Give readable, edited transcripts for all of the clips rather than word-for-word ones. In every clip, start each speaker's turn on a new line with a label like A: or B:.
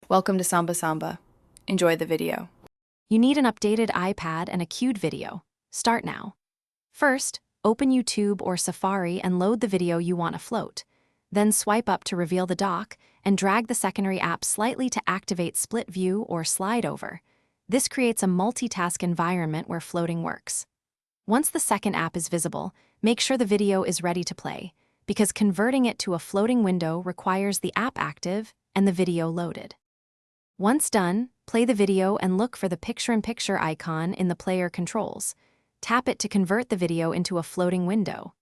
A: Welcome to Samba Samba. Enjoy the video.
B: You need an updated iPad and a queued video. Start now. First, open YouTube or Safari and load the video you want to float. Then swipe up to reveal the dock and drag the secondary app slightly to activate split view or slide over. This creates a multitask environment where floating works. Once the second app is visible, make sure the video is ready to play, because converting it to a floating window requires the app active and the video loaded. Once done, play the video and look for the picture-in-picture icon in the player controls. Tap it to convert the video into a floating window.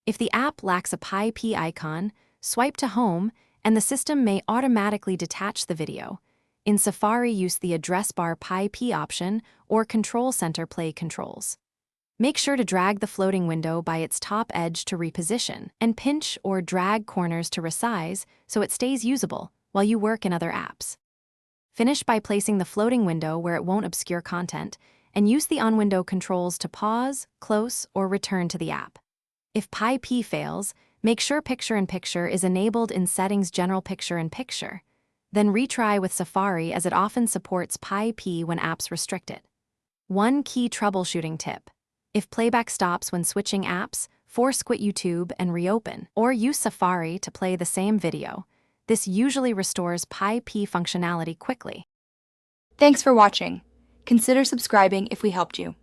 B: If the app lacks a Pi-P icon, swipe to home and the system may automatically detach the video. In Safari, use the address bar Pi-P option or Control Center Play controls. Make sure to drag the floating window by its top edge to reposition and pinch or drag corners to resize so it stays usable while you work in other apps. Finish by placing the floating window where it won't obscure content, and use the on-window controls to pause, close, or return to the app. If Pi-P fails, make sure Picture-in-Picture is enabled in Settings General Picture-in-Picture. Then retry with Safari, as it often supports Pi-P when apps restrict it. One key troubleshooting tip: if playback stops when switching apps, force quit YouTube and reopen, or use Safari to play the same video. This usually restores Pi-P functionality quickly.
C: Thanks for watching. Consider subscribing if we helped you.